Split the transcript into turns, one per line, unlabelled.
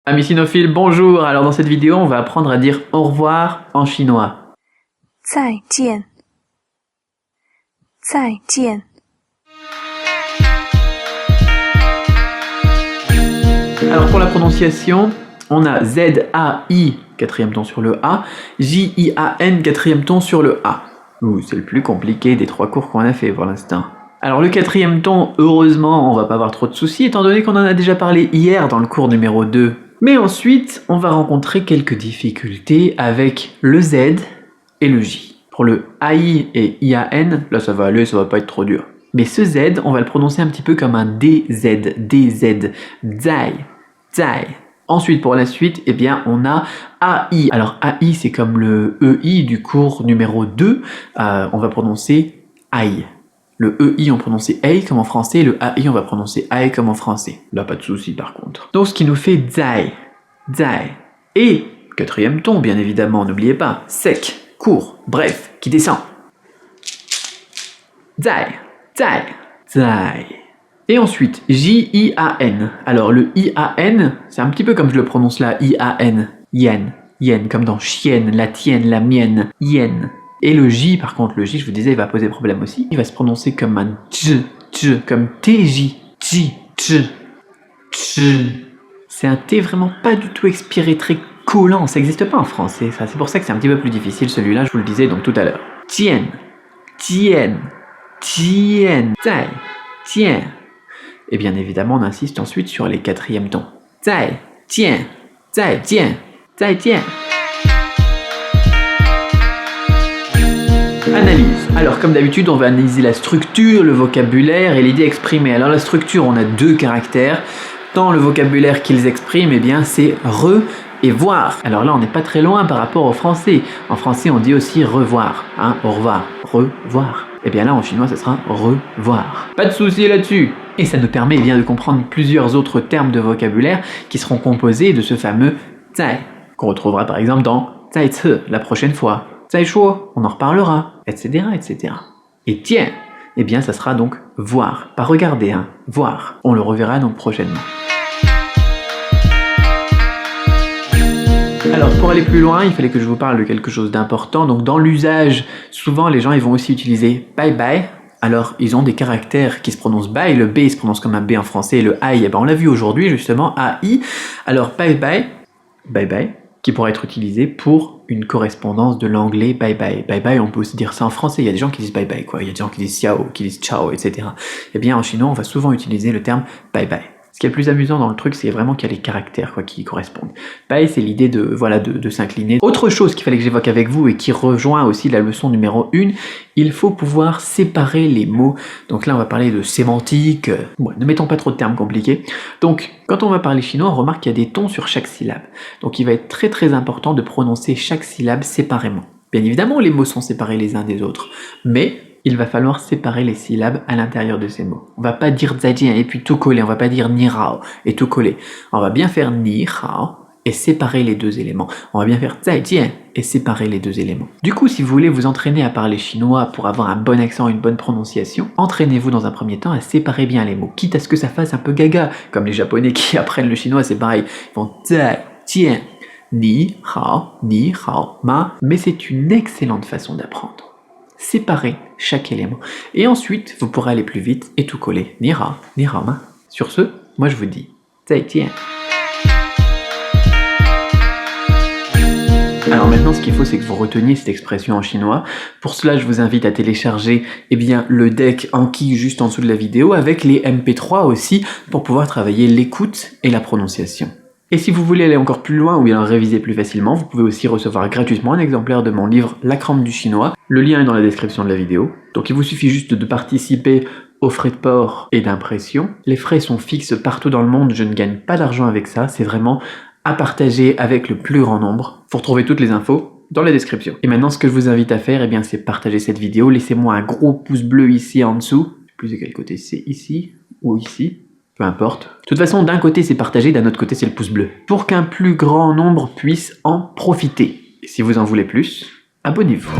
Amis sinophiles, bonjour. Alors dans cette vidéo, on va apprendre à dire au revoir en chinois.
再见，再见，
Alors pour la prononciation, on a Z-A-I, quatrième ton sur le A, J-I-A-N, quatrième ton sur le A. Ouh, c'est le plus compliqué des 3 cours qu'on a fait pour l'instant. Alors le quatrième ton, heureusement, on va pas avoir trop de soucis, étant donné qu'on en a déjà parlé hier dans le cours numéro 2. Mais ensuite, on va rencontrer quelques difficultés avec le Z et le J. Pour le AI et IAN, là ça va aller, ça va pas être trop dur. Mais ce Z, on va le prononcer un petit peu comme un DZ, DZ, Zai, Zai. Ensuite, pour la suite, eh bien, on a AI. Alors AI, c'est comme le EI du cours numéro 2, on va prononcer AI. Le EI, on prononçait EI comme en français, le AI, on va prononcer AI comme en français. Là, pas de souci par contre. Donc, ce qui nous fait Zai, Zai. Et, quatrième ton, bien évidemment, n'oubliez pas, sec, court, bref, qui descend. Zai, Zai, Zai. Et ensuite, J-I-A-N. Alors, le I-A-N, c'est un petit peu comme je le prononce là, I-A-N, yen, yen, comme dans chienne, la tienne, la mienne, yen. Et le J, par contre, le J, je vous disais, il va poser problème aussi. Il va se prononcer comme un J, J, comme T-J, J, J, J. C'est un T vraiment pas du tout expiré, très collant. Ça n'existe pas en français, ça. C'est pour ça que c'est un petit peu plus difficile, celui-là, je vous le disais donc tout à l'heure. Tien, tien, tien, zai, tien. Et bien évidemment, on insiste ensuite sur les quatrièmes tons. Zai, tien, zai, tien, zai, tien. Analyse. Alors comme d'habitude, on va analyser la structure, le vocabulaire et l'idée exprimée. Alors la structure, on a 2 caractères. Dans le vocabulaire qu'ils expriment, eh bien c'est re et voir. Alors là, on n'est pas très loin par rapport au français. En français, on dit aussi revoir. Hein, au revoir, revoir. Et bien là, en chinois, ça sera revoir. Pas de souci là-dessus. Et ça nous permet bien de comprendre plusieurs autres termes de vocabulaire qui seront composés de ce fameux zai, qu'on retrouvera par exemple dans zai ce, la prochaine fois. Zai shuo, on en reparlera, etc., etc. Et tiens, eh bien ça sera donc voir, pas regarder, hein, voir. On le reverra donc prochainement. Alors pour aller plus loin, il fallait que je vous parle de quelque chose d'important. Donc dans l'usage, souvent les gens ils vont aussi utiliser bye bye. Alors ils ont des caractères qui se prononcent bye, le B il se prononce comme un B en français, et le I, eh ben, on l'a vu aujourd'hui justement, AI. Alors bye bye, bye bye, qui pourrait être utilisé pour une correspondance de l'anglais bye bye. Bye bye, on peut aussi dire ça en français, il y a des gens qui disent bye bye quoi, il y a des gens qui disent xiao, qui disent ciao, etc. Eh bien en chinois, on va souvent utiliser le terme bye bye. Ce qui est le plus amusant dans le truc, c'est vraiment qu'il y a les caractères quoi, qui y correspondent. Bye, c'est l'idée de, voilà, de s'incliner. Autre chose qu'il fallait que j'évoque avec vous et qui rejoint aussi la leçon numéro 1, il faut pouvoir séparer les mots. Donc là, on va parler de sémantique. Bon, ne mettons pas trop de termes compliqués. Donc, quand on va parler chinois, on remarque qu'il y a des tons sur chaque syllabe. Donc il va être très très important de prononcer chaque syllabe séparément. Bien évidemment, les mots sont séparés les uns des autres, mais il va falloir séparer les syllabes à l'intérieur de ces mots. On va pas dire zaijian et puis tout coller, on va pas dire ni rao et tout coller. On va bien faire ni rao et séparer les 2 éléments. On va bien faire zaijian et séparer les 2 éléments. Du coup, si vous voulez vous entraîner à parler chinois pour avoir un bon accent, une bonne prononciation, entraînez-vous dans un premier temps à séparer bien les mots, quitte à ce que ça fasse un peu gaga, comme les japonais qui apprennent le chinois, c'est pareil. Ils vont zaijian, ni hao, ma, mais c'est une excellente façon d'apprendre. Séparer chaque élément. Et ensuite, vous pourrez aller plus vite et tout coller. Ni hao, ma. Sur ce, moi je vous dis, zaijian. Alors maintenant, ce qu'il faut, c'est que vous reteniez cette expression en chinois. Pour cela, je vous invite à télécharger le deck Anki juste en dessous de la vidéo, avec les MP3 aussi, pour pouvoir travailler l'écoute et la prononciation. Et si vous voulez aller encore plus loin ou bien réviser plus facilement, vous pouvez aussi recevoir gratuitement un exemplaire de mon livre La crampe du chinois. Le lien est dans la description de la vidéo. Donc il vous suffit juste de participer aux frais de port et d'impression. Les frais sont fixes partout dans le monde, je ne gagne pas d'argent avec ça, c'est vraiment à partager avec le plus grand nombre. Vous retrouvez toutes les infos dans la description. Et maintenant, ce que je vous invite à faire, eh bien, c'est partager cette vidéo. Laissez-moi un gros pouce bleu ici en dessous. Je sais plus de quel côté c'est, ici ou ici. Peu importe. De toute façon, d'un côté c'est partagé, d'un autre côté c'est le pouce bleu. Pour qu'un plus grand nombre puisse en profiter. Et si vous en voulez plus, abonnez-vous.